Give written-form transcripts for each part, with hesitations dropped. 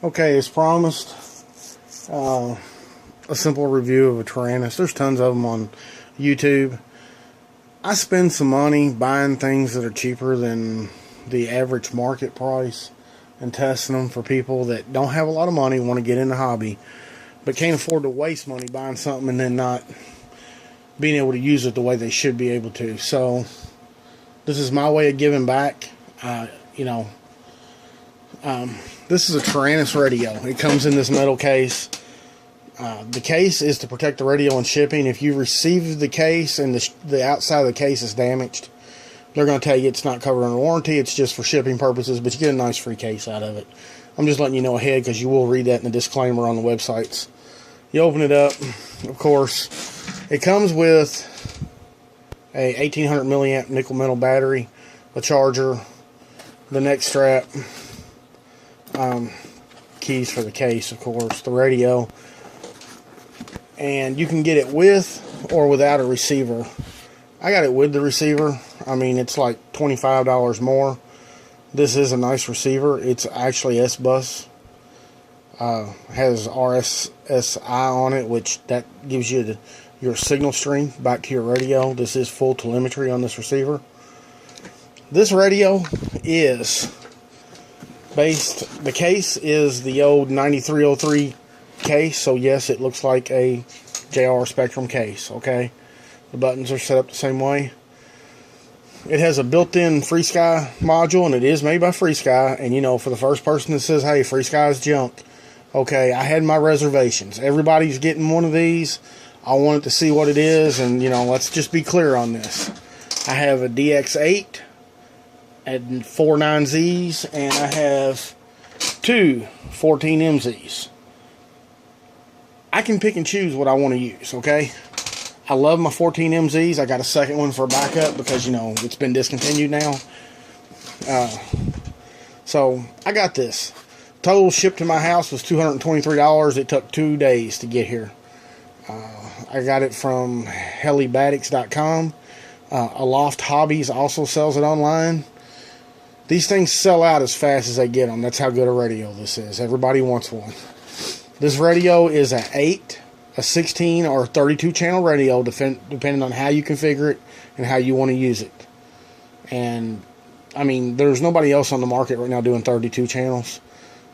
Okay, as promised, a simple review of a Taranis. There's tons of them on YouTube. I spend some money buying things that are cheaper than the average market price and testing them for people that don't have a lot of money, want to get in the hobby, but can't afford to waste money buying something and then not being able to use it the way they should be able to. So this is my way of giving back. This is a Taranis radio. It comes in this metal case. The case is to protect the radio in shipping. If you receive the case and the outside of the case is damaged, they're going to tell you it's not covered under warranty. It's just for shipping purposes, but you get a nice free case out of it. I'm just letting you know ahead because you will read that in the disclaimer on the websites. You open it up, of course. It comes with a 1800 milliamp nickel metal battery, a charger, the neck strap, keys for the case, of course, the radio, and you can get it with or without a receiver. I got it with the receiver. I mean, it's like $25 more. This is a nice receiver. It's actually S-Bus. Has RSSI on it, which that gives you your signal stream back to your radio. This is full telemetry on this receiver. This radio is based, the case is the old 9303 case, so yes, it looks like a JR Spectrum case, okay? The buttons are set up the same way. It has a built-in FrSky module, and it is made by FrSky, and you know, for the first person that says, hey, FrSky is junk, okay, I had my reservations. Everybody's getting one of these. I wanted to see what it is, and you know, let's just be clear on this. I have a DX8 and 4 9Zs, and I have 2 14MZs. I can pick and choose what I want to use, okay? I love my 14MZs. I got a second one for backup because, you know, it's been discontinued now. So, I got this. Total shipped to my house was $223. It took 2 days to get here. I got it from helibatics.com. Aloft Hobbies also sells it online. These things sell out as fast as they get them. That's how good a radio this is. Everybody wants one. This radio is an 8, a 16, or a 32 channel radio, depending on how you configure it and how you want to use it. And, I mean, there's nobody else on the market right now doing 32 channels.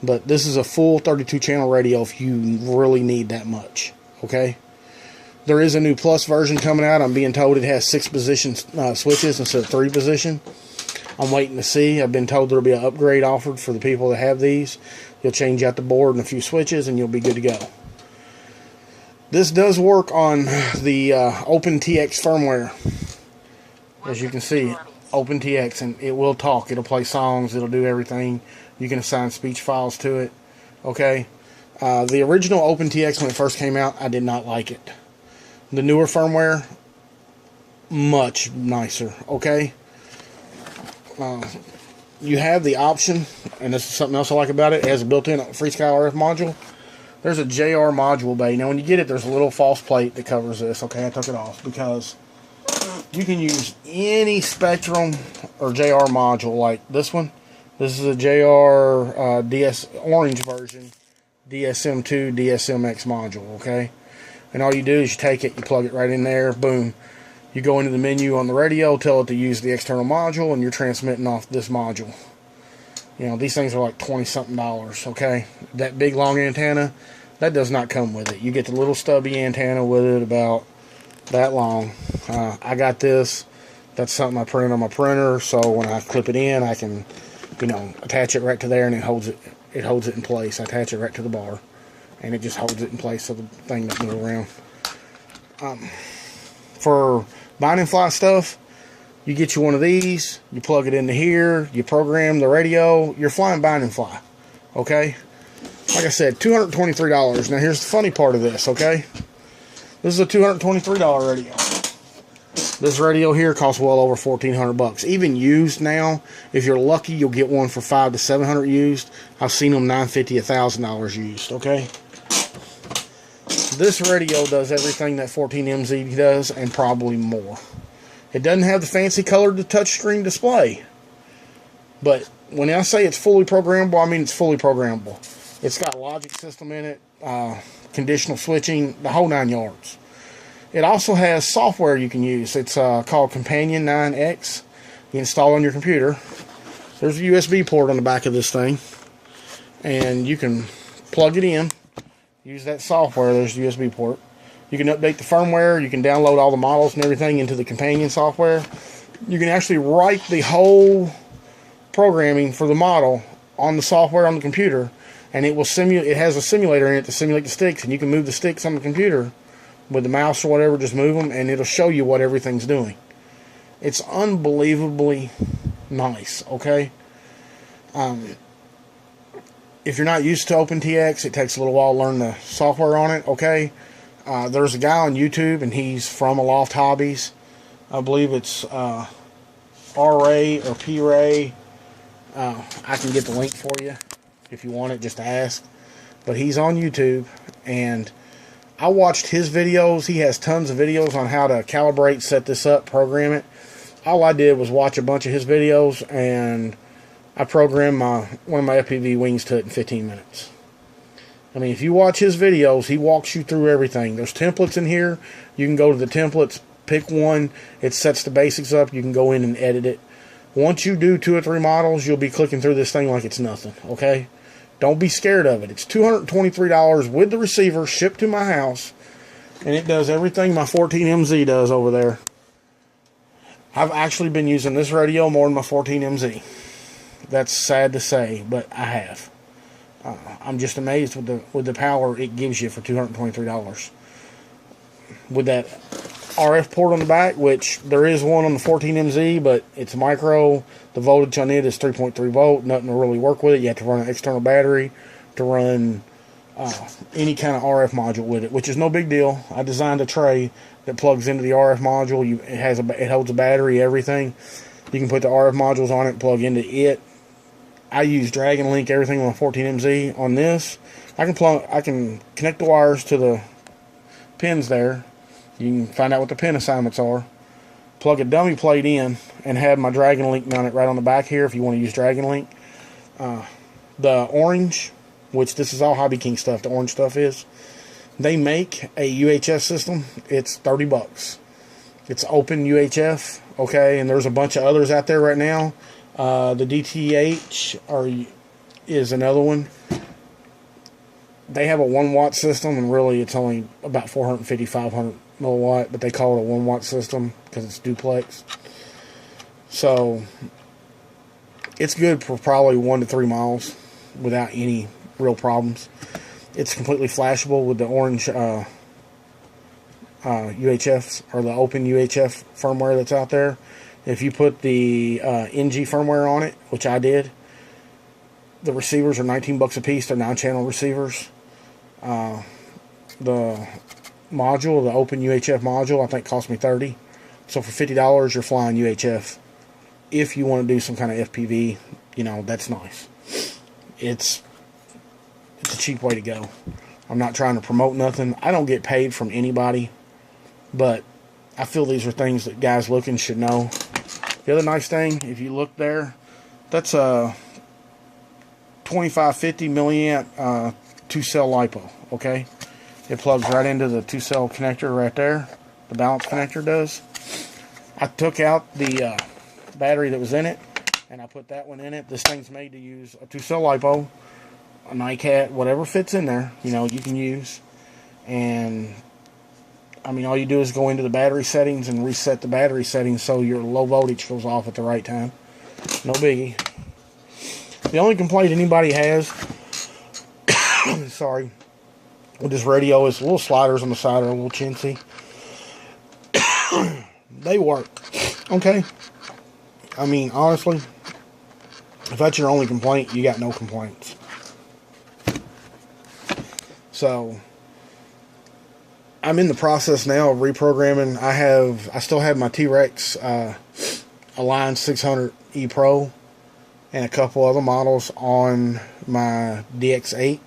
But this is a full 32 channel radio if you really need that much. Okay? There is a new Plus version coming out. I'm being told it has 6 position switches instead of 3 position. I'm waiting to see. I've been told there'll be an upgrade offered for the people that have these. You'll change out the board and a few switches and you'll be good to go. This does work on the OpenTX firmware. As you can see, OpenTX, and it will talk. It'll play songs. It'll do everything. You can assign speech files to it. Okay? The original OpenTX, when it first came out, I did not like it. The newer firmware, much nicer. Okay? You have the option, and this is something else I like about it. It has a built-in FrSky RF module. There's a JR module bay. Now, when you get it, there's a little false plate that covers this. Okay, I took it off because you can use any Spectrum or JR module like this one. This is a JR DS orange version, DSM2 DSMX module. Okay, and all you do is you take it, you plug it right in there, boom. You go into the menu on the radio, tell it to use the external module, and you're transmitting off this module. You know, these things are like $20-something, okay? That big long antenna, that does not come with it. You get the little stubby antenna with it about that long. I got this. That's something I print on my printer, so when I clip it in, I can, you know, attach it right to there, and it holds it in place. I attach it right to the bar, and it just holds it in place so the thing doesn't move around. For bind and fly stuff, you get you one of these, you plug it into here, you program the radio, you're flying bind and fly. Okay? Like I said, $223. Now here's the funny part of this, okay? This is a $223 radio. This radio here costs well over $1,400. Even used now, if you're lucky, you'll get one for $500 to $700 used. I've seen them $950, $1,000 used, okay? This radio does everything that 14MZ does and probably more. It doesn't have the fancy colored touchscreen display. But when I say it's fully programmable, I mean it's fully programmable. It's got a logic system in it, conditional switching, the whole 9 yards. It also has software you can use. It's called Companion 9X. You install on your computer. There's a USB port on the back of this thing, and you can plug it in, use that software. There's a USB port. You can update the firmware. You can download all the models and everything into the Companion software. You can actually write the whole programming for the model on the software on the computer, and it will simulate. It has a simulator in it to simulate the sticks, and you can move the sticks on the computer with the mouse or whatever. Just move them, and it'll show you what everything's doing. It's unbelievably nice. Okay. If you're not used to OpenTX, it takes a little while to learn the software on it. Okay. There's a guy on YouTube, and he's from Aloft Hobbies. I believe it's R-Ray or P-Ray. I can get the link for you if you want it, just ask. But he's on YouTube, and I watched his videos. He has tons of videos on how to calibrate, set this up, program it. All I did was watch a bunch of his videos, and I programmed one of my FPV wings to it in 15 minutes. I mean, if you watch his videos, he walks you through everything. There's templates in here. You can go to the templates, pick one. It sets the basics up. You can go in and edit it. Once you do 2 or 3 models, you'll be clicking through this thing like it's nothing, okay? Don't be scared of it. It's $223 with the receiver shipped to my house, and it does everything my 14MZ does over there. I've actually been using this radio more than my 14MZ. That's sad to say, but I have. I'm just amazed with the power it gives you for $223. With that RF port on the back, which there is one on the 14MZ, but it's micro. The voltage on it is 3.3 volt. Nothing to really work with it. You have to run an external battery to run any kind of RF module with it, which is no big deal. I designed a tray that plugs into the RF module. It holds a battery, everything. You can put the RF modules on it and plug into it. I use Dragon Link everything on 14MZ. On this, I can connect the wires to the pins there. You can find out what the pin assignments are. Plug a dummy plate in and have my Dragon Link mounted right on the back here if you want to use Dragon Link. The orange, which this is all Hobby King stuff, the orange stuff is, they make a UHF system. It's $30. It's open UHF, okay, and there's a bunch of others out there right now. The DTH is another one. They have a 1 watt system, and really it's only about 450, 500 milliwatt, but they call it a 1 watt system because it's duplex. So it's good for probably 1 to 3 miles without any real problems. It's completely flashable with the orange UHFs, or the open UHF firmware that's out there. If you put the NG firmware on it, which I did, the receivers are $19 a piece. They're 9-channel receivers. The module, the open UHF module, I think cost me $30. So for $50, you're flying UHF. If you want to do some kind of FPV, you know, that's nice. It's a cheap way to go. I'm not trying to promote nothing. I don't get paid from anybody, but I feel these are things that guys looking should know. The other nice thing, if you look there, that's a 2550 milliamp 2-cell LiPo, okay? It plugs right into the 2-cell connector right there. The balance connector does. I took out the battery that was in it, and I put that one in it. This thing's made to use a 2-cell LiPo, a NiCat, whatever fits in there, you know, you can use. And I mean, all you do is go into the battery settings and reset the battery settings so your low voltage goes off at the right time. No biggie. The only complaint anybody has, sorry, with this radio is the little sliders on the side are a little chintzy. They work, okay? I mean, honestly, if that's your only complaint, you got no complaints. So I'm in the process now of reprogramming. I still have my T-Rex Align 600E Pro and a couple other models on my DX8.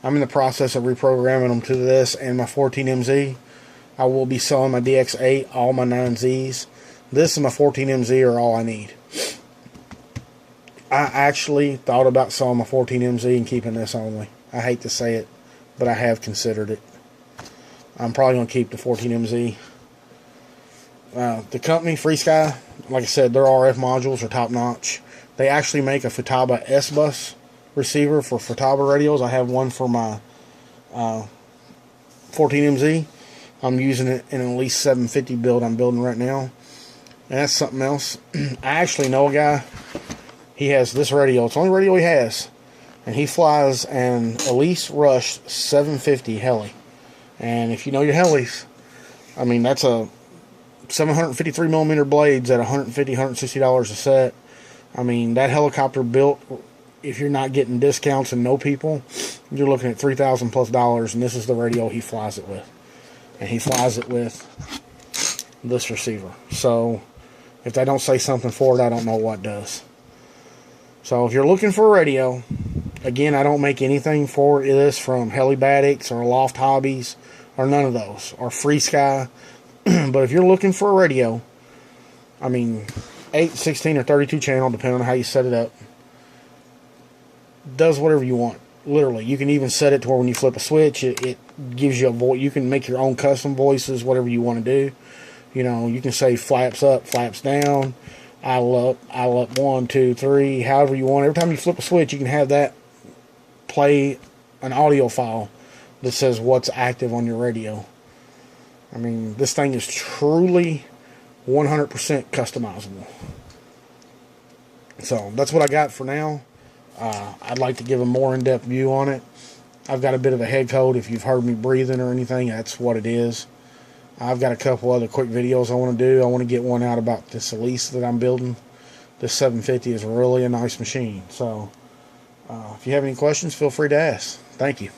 I'm in the process of reprogramming them to this and my 14MZ. I will be selling my DX8, all my 9Zs. This and my 14MZ are all I need. I actually thought about selling my 14MZ and keeping this only. I hate to say it, but I have considered it. I'm probably going to keep the 14MZ. The company, FrSky, like I said, their RF modules are top notch. They actually make a Futaba S-Bus receiver for Futaba radios. I have one for my 14MZ. I'm using it in an Elite 750 build I'm building right now. And that's something else. I actually know a guy. He has this radio. It's the only radio he has. And he flies an Elise Rush 750 heli. And if you know your helis, I mean, that's a 753mm blades at $150, $160 a set. I mean, that helicopter built, if you're not getting discounts and no people, you're looking at $3,000 plus, and this is the radio he flies it with. And he flies it with this receiver. So, if they don't say something for it, I don't know what does. So, if you're looking for a radio, again, I don't make anything for this from Helibatics or Loft Hobbies or none of those, or FrSky. But if you're looking for a radio, I mean, 8, 16, or 32 channel, depending on how you set it up, does whatever you want. Literally, you can even set it to where when you flip a switch, it gives you a voice. You can make your own custom voices, whatever you want to do. You know, you can say flaps up, flaps down, idle up 1, 2, 3, however you want. Every time you flip a switch, you can have that play an audio file that says what's active on your radio. I mean, this thing is truly 100% customizable. So, that's what I got for now. I'd like to give a more in-depth view on it. I've got a bit of a head cold. If you've heard me breathing or anything, that's what it is. I've got a couple other quick videos I want to do. I want to get one out about this Elise that I'm building. This 750 is really a nice machine. So, if you have any questions, feel free to ask. Thank you.